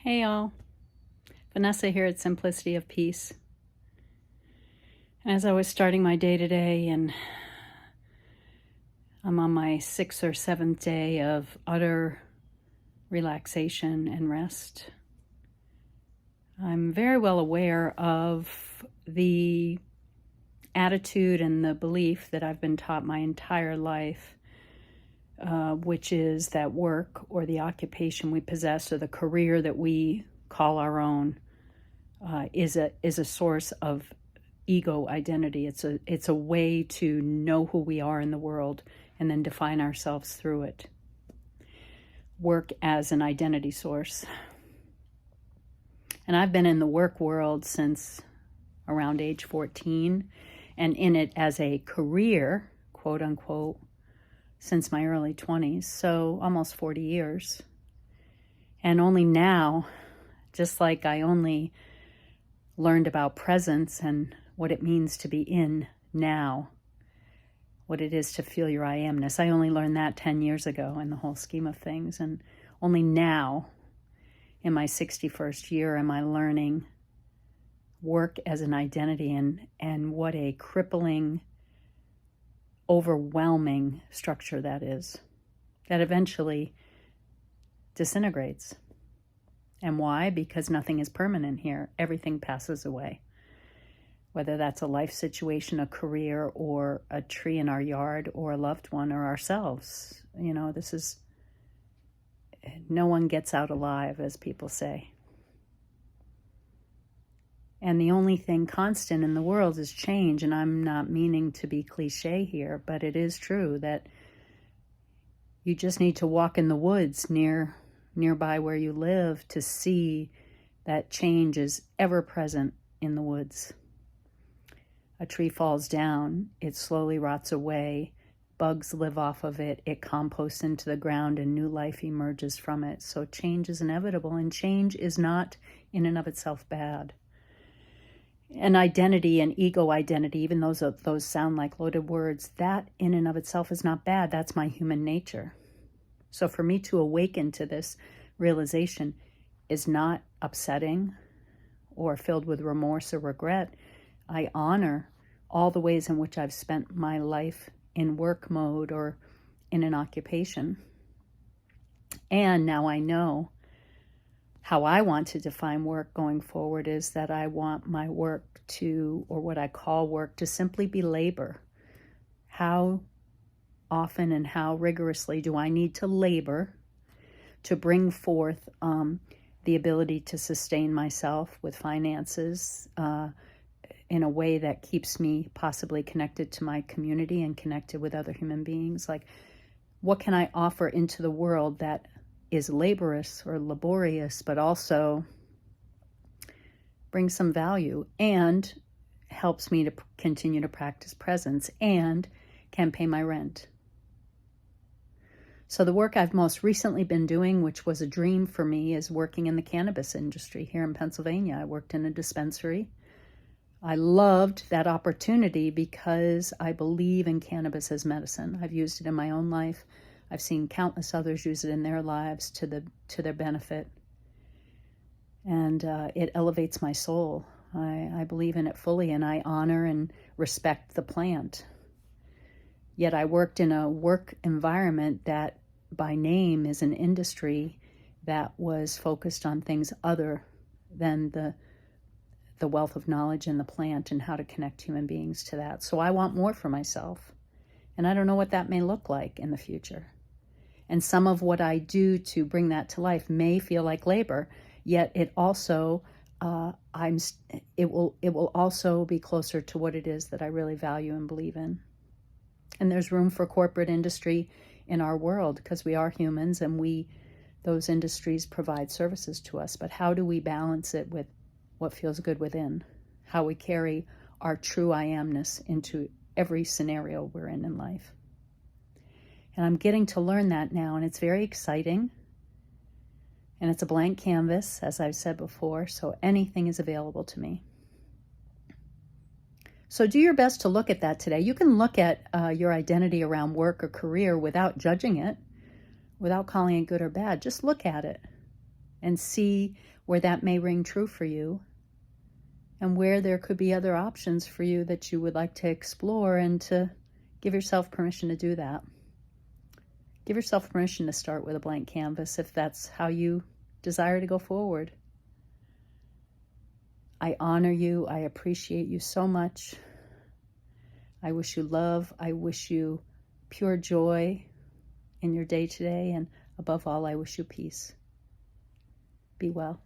Hey all, Vanessa here at Simplicity of Peace. As I was starting my day today, and I'm on my 6th or 7th day of utter relaxation and rest, I'm very well aware of the attitude and the belief that I've been taught my entire life, which is that work or the occupation we possess or the career that we call our own is a source of ego identity. It's a way to know who we are in the world and then define ourselves through it. Work as an identity source. And I've been in the work world since around age 14, and in it as a career, quote unquote, since my early 20s, so almost 40 years. And only now, just like I only learned about presence and what it means to be in now, what it is to feel your I amness. I only learned that 10 years ago in the whole scheme of things. And only now, in my 61st year, am I learning work as an identity and what a crippling, overwhelming structure that is, that eventually disintegrates. And why? Because nothing is permanent here. Everything passes away. Whether that's a life situation, a career, or a tree in our yard, or a loved one, or ourselves. No one gets out alive, as people say. And the only thing constant in the world is change. And I'm not meaning to be cliche here, but it is true that you just need to walk in the woods nearby where you live to see that change is ever present in the woods. A tree falls down, it slowly rots away, bugs live off of it, it composts into the ground, and new life emerges from it. So change is inevitable, and change is not in and of itself bad. And identity and ego identity, even those sound like loaded words, that in and of itself is not bad. That's my human nature. So for me to awaken to this realization is not upsetting or filled with remorse or regret. I honor all the ways in which I've spent my life in work mode or in an occupation. And now I know how I want to define work going forward is that I want my work to, or what I call work, to simply be labor. How often and how rigorously do I need to labor to bring forth the ability to sustain myself with finances in a way that keeps me possibly connected to my community and connected with other human beings? Like, what can I offer into the world that is laborious or laborious, but also brings some value and helps me to continue to practice presence and can pay my rent? So the work I've most recently been doing, which was a dream for me, is working in the cannabis industry here in Pennsylvania. I worked in a dispensary. I loved that opportunity because I believe in cannabis as medicine. I've used it in my own life. I've seen countless others use it in their lives to their benefit. And it elevates my soul. I believe in it fully, and I honor and respect the plant. Yet I worked in a work environment that by name is an industry that was focused on things other than the wealth of knowledge in the plant and how to connect human beings to that. So I want more for myself. And I don't know what that may look like in the future. And some of what I do to bring that to life may feel like labor, yet it also, it will also be closer to what it is that I really value and believe in. And there's room for corporate industry in our world because we are humans and those industries provide services to us. But how do we balance it with what feels good within? How we carry our true I amness into every scenario we're in life. And I'm getting to learn that now, and it's very exciting. And it's a blank canvas, as I've said before, so anything is available to me. So do your best to look at that today. You can look at your identity around work or career without judging it, without calling it good or bad. Just look at it. and see where that may ring true for you and where there could be other options for you that you would like to explore, and to give yourself permission to do that. Give yourself permission to start with a blank canvas if that's how you desire to go forward. I honor you. I appreciate you so much. I wish you love. I wish you pure joy in your day today. And above all, I wish you peace. Be well.